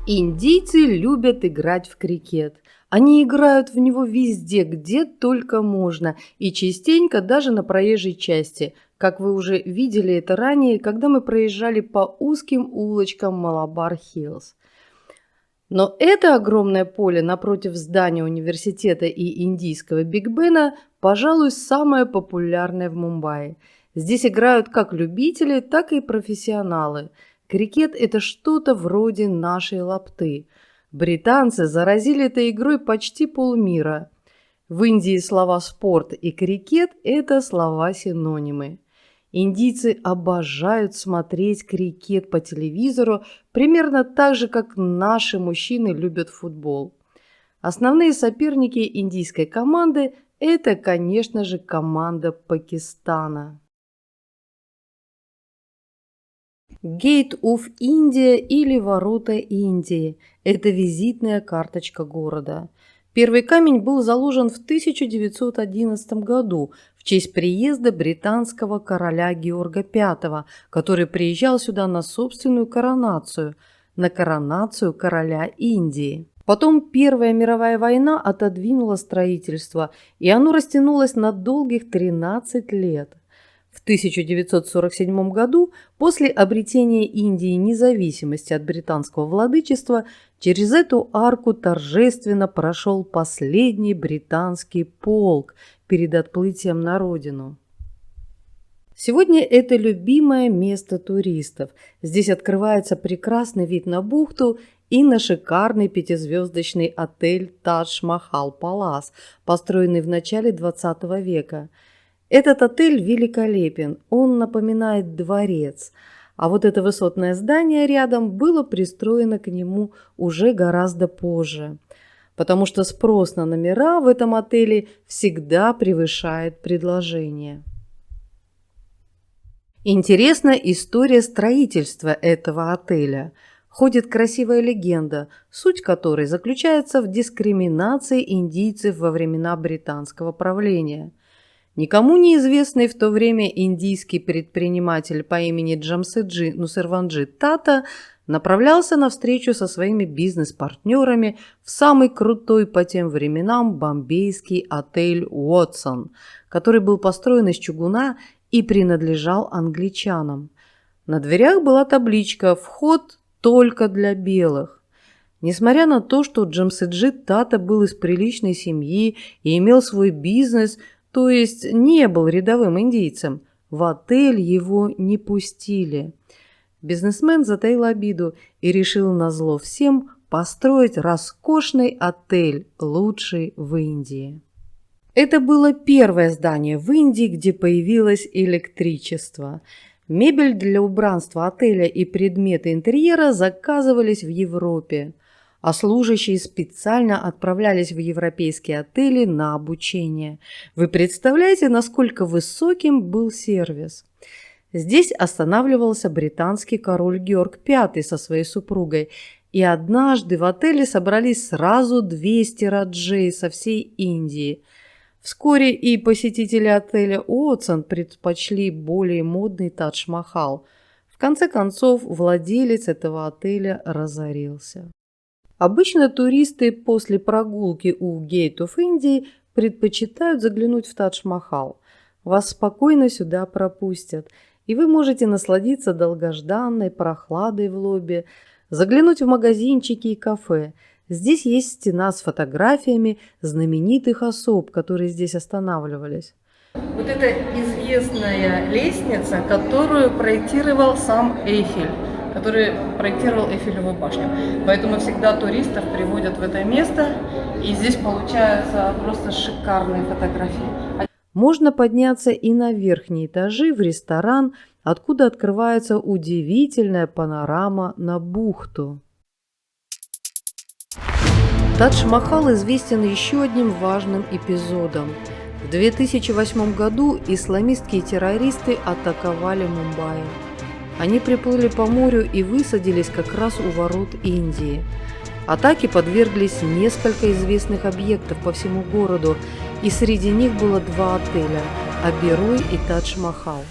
Индийцы любят играть в крикет. Они играют в него везде, где только можно, и частенько даже на проезжей части, как вы уже видели это ранее, когда мы проезжали по узким улочкам Малабар-Хиллз. Но это огромное поле напротив здания университета и индийского Биг Бена, пожалуй, самое популярное в Мумбаи. Здесь играют как любители, так и профессионалы. Крикет – это что-то вроде нашей лапты. Британцы заразили этой игрой почти полмира. В Индии слова «спорт» и «крикет» – это слова-синонимы. Индийцы обожают смотреть крикет по телевизору примерно так же, как наши мужчины любят футбол. Основные соперники индийской команды – это, конечно же, команда Пакистана. Gate of India или Ворота Индии – это визитная карточка города. Первый камень был заложен в 1911 году в честь приезда британского короля Георга V, который приезжал сюда на собственную коронацию, на коронацию короля Индии. Потом Первая мировая война отодвинула строительство, и оно растянулось на долгих 13 лет. В 1947 году, после обретения Индии независимости от британского владычества, через эту арку торжественно прошел последний британский полк перед отплытием на родину. Сегодня это любимое место туристов. Здесь открывается прекрасный вид на бухту и на шикарный пятизвездочный отель Тадж Махал Палас, построенный в начале 20 века. Этот отель великолепен, он напоминает дворец, а вот это высотное здание рядом было пристроено к нему уже гораздо позже, потому что спрос на номера в этом отеле всегда превышает предложение. Интересна история строительства этого отеля. Ходит красивая легенда, суть которой заключается в дискриминации индийцев во времена британского правления. Никому неизвестный в то время индийский предприниматель по имени Джамседжи Нусерванджи Тата направлялся на встречу со своими бизнес-партнерами в самый крутой по тем временам бомбейский отель «Уотсон», который был построен из чугуна и принадлежал англичанам. На дверях была табличка «Вход только для белых». Несмотря на то, что Джамседжи Тата был из приличной семьи и имел свой бизнес, то есть не был рядовым индийцем, в отель его не пустили. Бизнесмен затаил обиду и решил назло всем построить роскошный отель, лучший в Индии. Это было первое здание в Индии, где появилось электричество. Мебель для убранства отеля и предметы интерьера заказывались в Европе, а служащие специально отправлялись в европейские отели на обучение. Вы представляете, насколько высоким был сервис? Здесь останавливался британский король Георг V со своей супругой, и однажды в отеле собрались сразу 200 раджей со всей Индии. Вскоре и посетители отеля «Уотсон» предпочли более модный Тадж-Махал. В конце концов, владелец этого отеля разорился. Обычно туристы после прогулки у Gate of India предпочитают заглянуть в Тадж-Махал. вас спокойно сюда пропустят, и вы можете насладиться долгожданной прохладой в лобби, заглянуть в магазинчики и кафе. Здесь есть стена с фотографиями знаменитых особ, которые здесь останавливались. Вот это известная лестница, которую проектировал сам Эйфель, который проектировал Эйфелеву башню. Поэтому всегда туристов приводят в это место, и здесь получаются просто шикарные фотографии. Можно подняться и на верхние этажи в ресторан, откуда открывается удивительная панорама на бухту. Тадж-Махал известен еще одним важным эпизодом. В 2008 году исламистские террористы атаковали Мумбаи. Они приплыли по морю и высадились как раз у ворот Индии. Атаке подверглись несколько известных объектов по всему городу, и среди них было 2 отеля – Аберой и Тадж-Махал.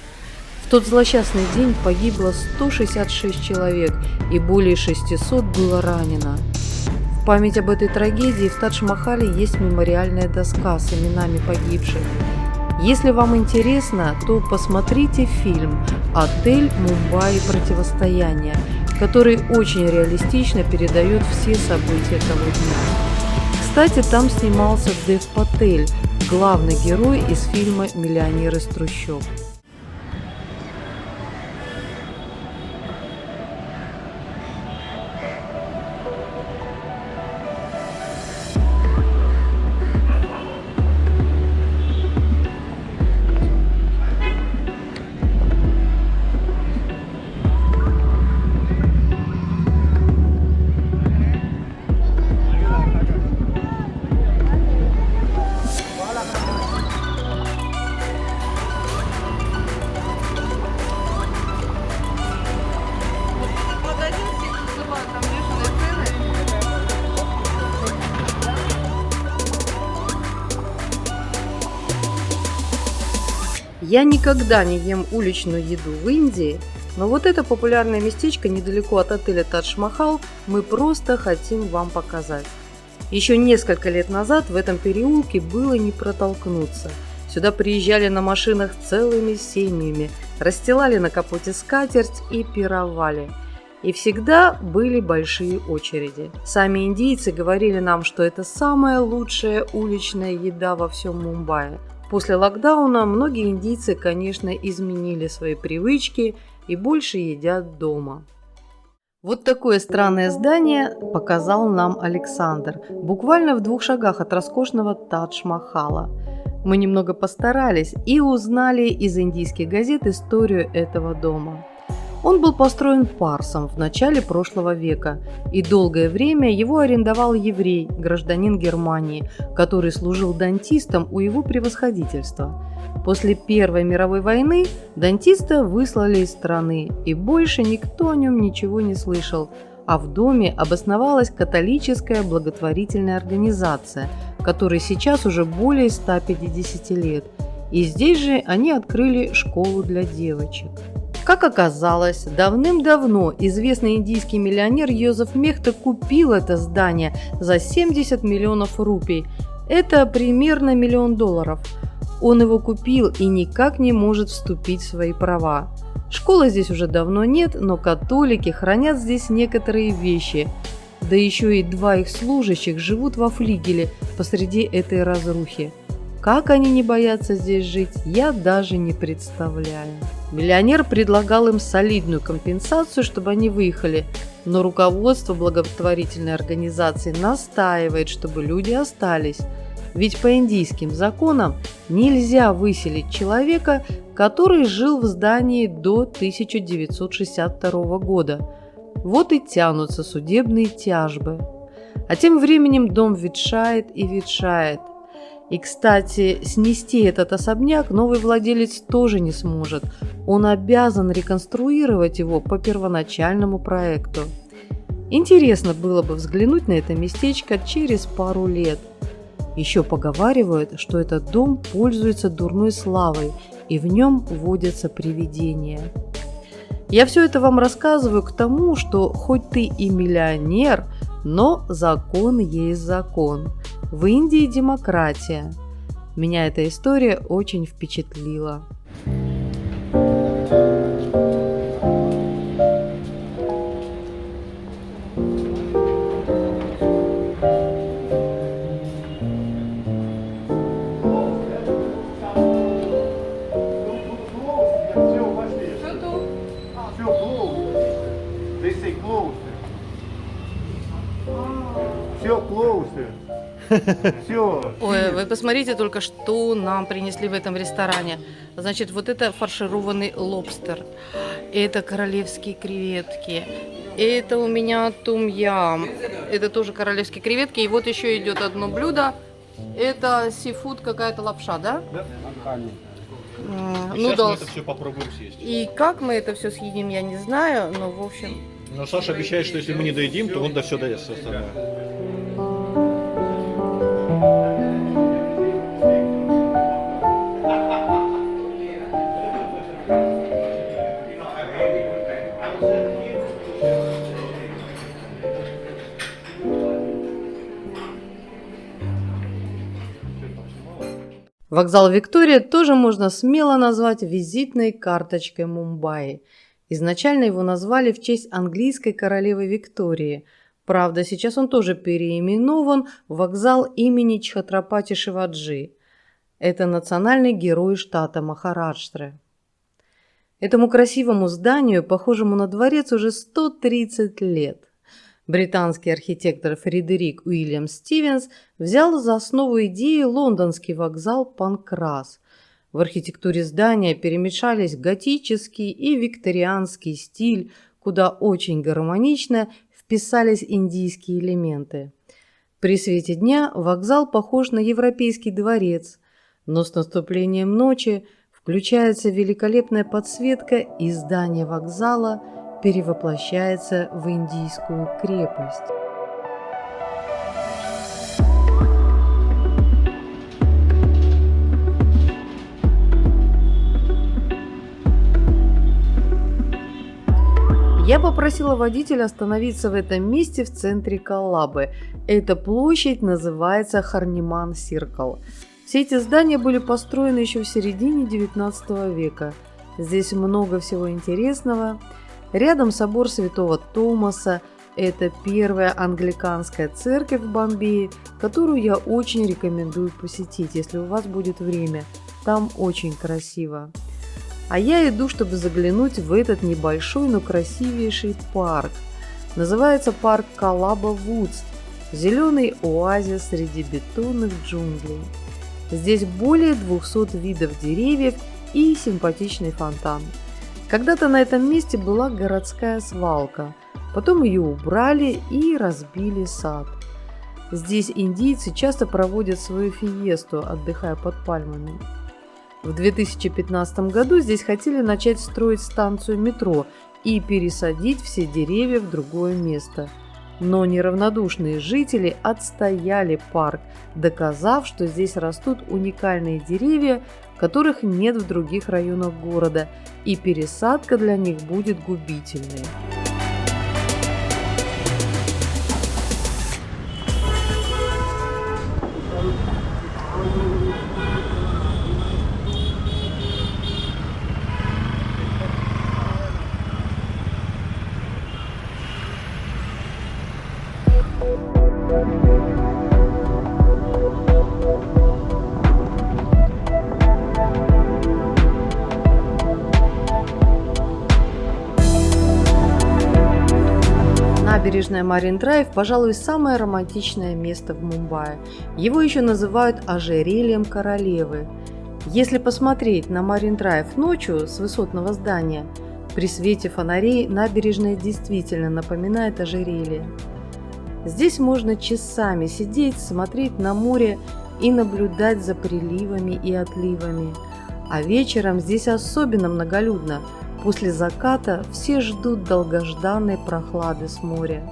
В тот злосчастный день погибло 166 человек и более 600 было ранено. В память об этой трагедии в Тадж-Махале есть мемориальная доска с именами погибших. Если вам интересно, то посмотрите фильм «Отель Мумбаи. Противостояние», который очень реалистично передает все события того дня. Кстати, там снимался Дев Патель, главный герой из фильма «Миллионер из трущоб». Я никогда не ем уличную еду в Индии, но вот это популярное местечко недалеко от отеля Тадж-Махал мы просто хотим вам показать. Еще несколько лет назад в этом переулке было не протолкнуться. Сюда приезжали на машинах целыми семьями, расстилали на капоте скатерть и пировали. И всегда были большие очереди. Сами индийцы говорили нам, что это самая лучшая уличная еда во всем Мумбаи. После локдауна многие индийцы, конечно, изменили свои привычки и больше едят дома. Вот такое странное здание показал нам Александр, буквально в 2 шагах от роскошного Тадж-Махала. Мы немного постарались и узнали из индийских газет историю этого дома. Он был построен парсом в начале прошлого века, и долгое время его арендовал еврей, гражданин Германии, который служил дантистом у его превосходительства. После Первой мировой войны дантиста выслали из страны, и больше никто о нем ничего не слышал, а в доме обосновалась католическая благотворительная организация, которой сейчас уже более 150 лет, и здесь же они открыли школу для девочек. Как оказалось, давным-давно известный индийский миллионер Йозеф Мехта купил это здание за 70 миллионов рупий. Это примерно $1 миллион. Он его купил и никак не может вступить в свои права. Школы здесь уже давно нет, но католики хранят здесь некоторые вещи. Да еще и 2 их служащих живут во флигеле посреди этой разрухи. Как они не боятся здесь жить, я даже не представляю. Миллионер предлагал им солидную компенсацию, чтобы они выехали, но руководство благотворительной организации настаивает, чтобы люди остались. Ведь по индийским законам нельзя выселить человека, который жил в здании до 1962 года. Вот и тянутся судебные тяжбы. А тем временем дом ветшает и ветшает. И, кстати, снести этот особняк новый владелец тоже не сможет. Он обязан реконструировать его по первоначальному проекту. Интересно было бы взглянуть на это местечко через пару лет. Еще поговаривают, что этот дом пользуется дурной славой, и в нем водятся привидения. Я все это вам рассказываю к тому, что хоть ты и миллионер, но закон есть закон. В Индии демократия. Меня эта история очень впечатлила. Все closed. Все. Ой, вы посмотрите только, что нам принесли в этом ресторане. Значит, вот это фаршированный лобстер, это королевские креветки, это у меня том-ям, это тоже королевские креветки. И вот еще идет одно блюдо, это сифуд, какая-то лапша, да? Да. Ну да. все попробуем съесть. И как мы это все съедим, я не знаю, но в общем... Но Саша обещает, что если мы не доедим, то он все доест все остальное. Вокзал Виктория тоже можно смело назвать визитной карточкой Мумбаи. Изначально его назвали в честь английской королевы Виктории. Правда, сейчас он тоже переименован в вокзал имени Чхатрапати Шиваджи. Это национальный герой штата Махараштра. Этому красивому зданию, похожему на дворец, уже 130 лет. Британский архитектор Фредерик Уильям Стивенс взял за основу идею лондонский вокзал Панкрас. В архитектуре здания перемешались готический и викторианский стиль, куда очень гармонично вписались индийские элементы. При свете дня вокзал похож на европейский дворец, но с наступлением ночи включается великолепная подсветка, и здание вокзала перевоплощается в индийскую крепость. Я попросила водителя остановиться в этом месте в центре Коллабы. Эта площадь называется Харниман Сиркл. Все эти здания были построены еще в середине XIX века. Здесь много всего интересного. Рядом собор Святого Томаса. Это первая англиканская церковь в Бомбее, которую я очень рекомендую посетить, если у вас будет время. Там очень красиво. А я иду, чтобы заглянуть в этот небольшой, но красивейший парк. Называется парк Коллаба Вудс. Зеленый оазис среди бетонных джунглей. Здесь более 200 видов деревьев и симпатичный фонтан. Когда-то на этом месте была городская свалка. Потом ее убрали и разбили сад. Здесь индийцы часто проводят свою фиесту, отдыхая под пальмами. В 2015 году здесь хотели начать строить станцию метро и пересадить все деревья в другое место. Но неравнодушные жители отстояли парк, доказав, что здесь растут уникальные деревья, которых нет в других районах города, и пересадка для них будет губительной. Набережная Марин-Драйв, пожалуй, самое романтичное место в Мумбаи. Его еще называют ожерельем королевы. Если посмотреть на Марин-Драйв ночью с высотного здания, при свете фонарей набережная действительно напоминает ожерелье. Здесь можно часами сидеть, смотреть на море и наблюдать за приливами и отливами. А вечером здесь особенно многолюдно. После заката все ждут долгожданной прохлады с моря.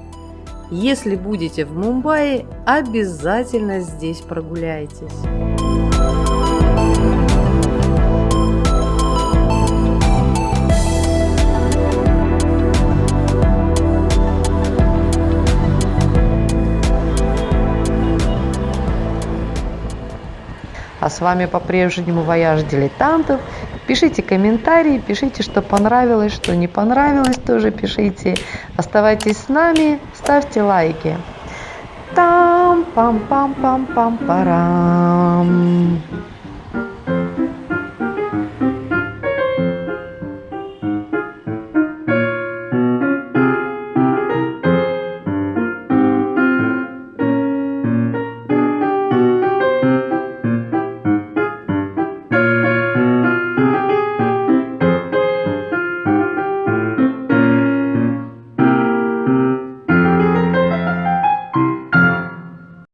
Если будете в Мумбаи, обязательно здесь прогуляйтесь. А с вами по-прежнему «Вояж дилетантов». Пишите комментарии, пишите, что понравилось, что не понравилось, тоже пишите. Оставайтесь с нами, ставьте лайки. Там-пам-пам-пам-пам-парам.